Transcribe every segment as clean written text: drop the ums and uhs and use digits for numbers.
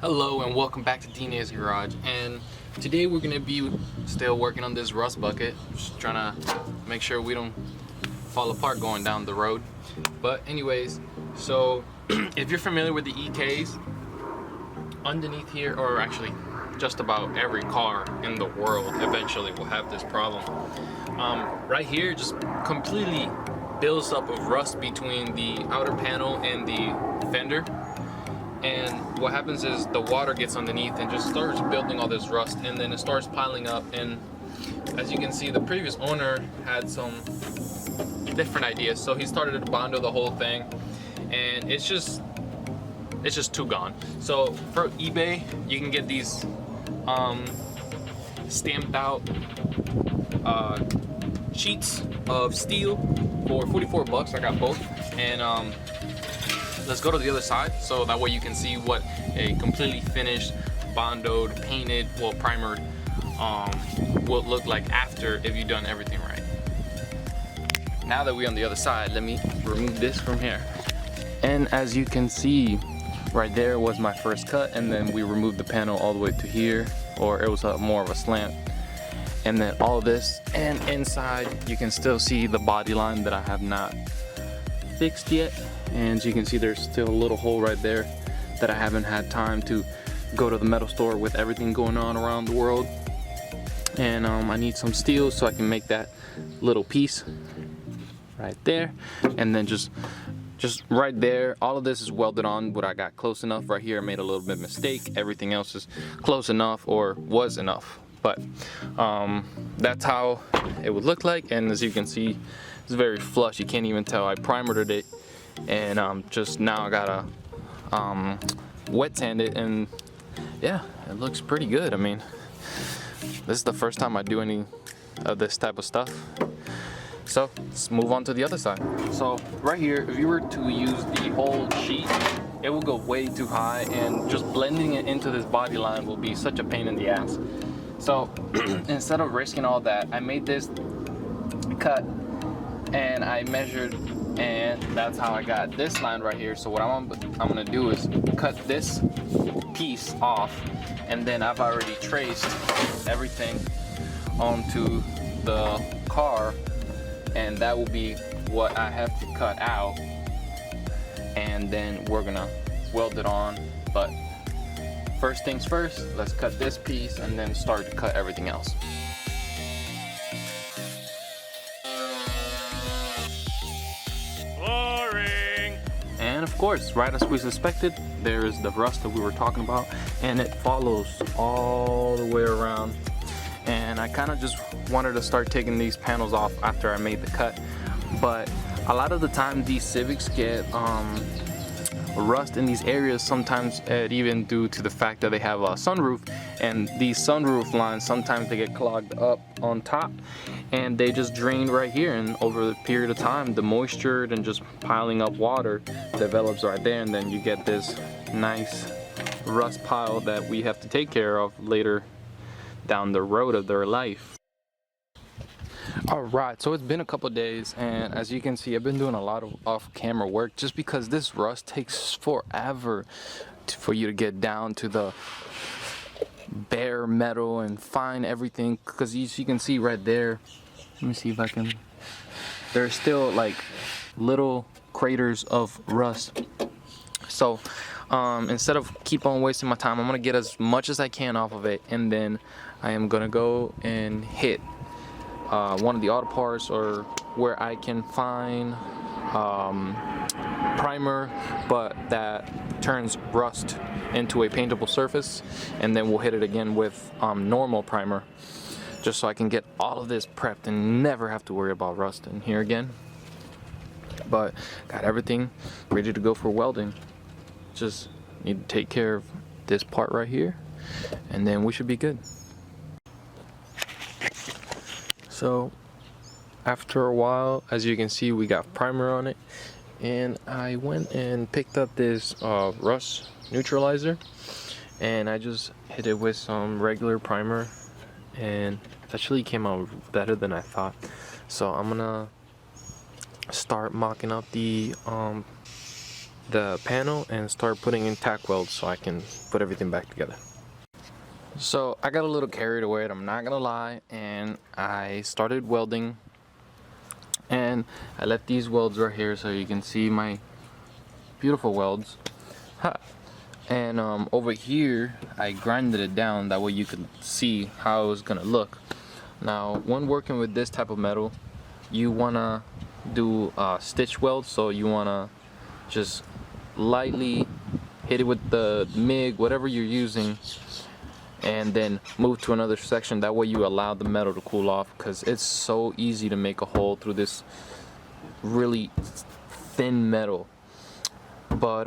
Hello and welcome back to DNA's Garage, and today we're going to be still working on this rust bucket, just trying to make sure we don't fall apart going down the road. But anyways, so if you're familiar with the EKs, underneath here, or actually just about every car in the world eventually will have this problem. Right here just completely builds up of rust between the outer panel and the fender. And what happens is the water gets underneath and just starts building all this rust, and then it starts piling up. And as you can see, the previous owner had some different ideas, so he started to bondo the whole thing, and it's just too gone. So for eBay, you can get these stamped out sheets of steel for 44 bucks. I got both, and let's go to the other side so that way you can see what a completely finished, bondoed, painted, well primered will look like after if you've done everything right. Now that we're on the other side, let me remove this from here. And as you can see, right there was my first cut, and then we removed the panel all the way to here, or it was more of a slant. And then all of this, and inside you can still see the body line that I have not fixed yet. And as you can see, there's still a little hole right there that I haven't had time to go to the metal store with everything going on around the world. And I need some steel so I can make that little piece right there. And then just right there, all of this is welded on, but I got close enough. Right here I made a little bit of mistake. Everything else is close enough, or was enough. But that's how it would look like. And as you can see, it's very flush. You can't even tell I primered it, and just now I gotta wet sand it, and yeah, it looks pretty good. I mean, this is the first time I do any of this type of stuff. So let's move on to the other side. So right here, if you were to use the whole sheet, it will go way too high, and just blending it into this body line will be such a pain in the ass. So instead of risking all that, I made this cut and I measured, and that's how I got this line right here. So what I'm gonna do is cut this piece off, and then I've already traced everything onto the car, and that will be what I have to cut out, and then we're gonna weld it on. But first things first, let's cut this piece and then start to cut everything else. Boring. And of course, right as we suspected, there is the rust that we were talking about, and it follows all the way around. And I kind of just wanted to start taking these panels off after I made the cut, but a lot of the time these Civics get rust in these areas, sometimes even due to the fact that they have a sunroof, and these sunroof lines sometimes they get clogged up on top, and they just drain right here, and over the period of time the moisture and just piling up water develops right there, and then you get this nice rust pile that we have to take care of later down the road of their life. Alright, so it's been a couple days, and as you can see, I've been doing a lot of off-camera work just because this rust takes forever for you to get down to the bare metal and find everything, because as you can see right there, let me see if I can, there's still like little craters of rust. So instead of keep on wasting my time, I'm gonna get as much as I can off of it, and then I am gonna go and hit one of the auto parts, or where I can find primer but that turns rust into a paintable surface, and then we'll hit it again with normal primer, just so I can get all of this prepped and never have to worry about rust in here again. But got everything ready to go for welding. Just need to take care of this part right here, and then we should be good. So after a while, as you can see, we got primer on it, and I went and picked up this rust neutralizer, and I just hit it with some regular primer, and it actually came out better than I thought. So I'm gonna start mocking up the the panel and start putting in tack welds so I can put everything back together. So I got a little carried away, I'm not gonna lie, and I started welding, and I left these welds right here so you can see my beautiful welds. Ha. And over here I grinded it down, that way you could see how it was gonna look. Now when working with this type of metal, you wanna do stitch welds, so you wanna just lightly hit it with the MIG, whatever you're using, and then move to another section. That way you allow the metal to cool off, because it's so easy to make a hole through this really thin metal. But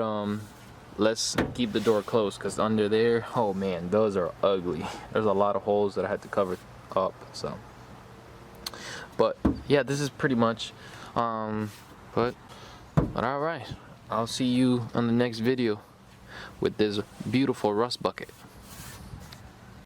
let's keep the door closed, because under there, oh man, those are ugly. There's a lot of holes that I had to cover up. So but yeah, this is pretty much but all right, I'll see you on the next video with this beautiful rust bucket.